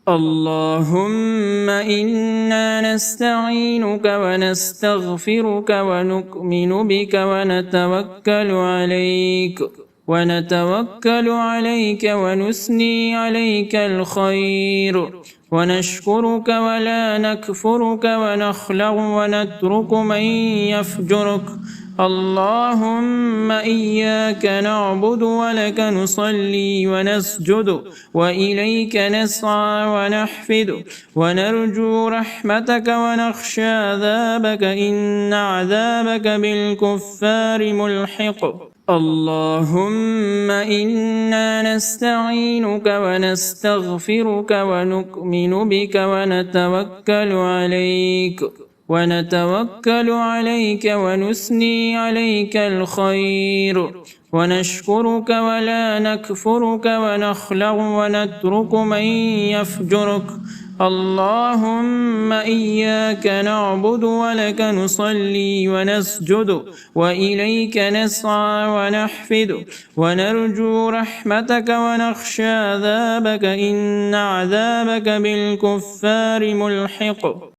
اللهم إنا نستعينك ونستغفرك ونؤمن بك ونتوكل عليك ونثني عليك الخير ونشكرك ولا نكفرك ونخلع ونترك من يفجرك. اللهم إياك نعبد ولك نصلي ونسجد وإليك نسعى ونحفد ونرجو رحمتك ونخشى عذابك إن عذابك بالكفار ملحق. اللهم إنا نستعينك ونستغفرك ونؤمن بك ونتوكل عليك ونثني عليك الخير ونشكرك ولا نكفرك ونخلع ونترك من يفجرك. اللهم إياك نعبد ولك نصلي ونسجد وإليك نسعى ونحفد ونرجو رحمتك ونخشى عذابك إن عذابك بالكفار ملحق.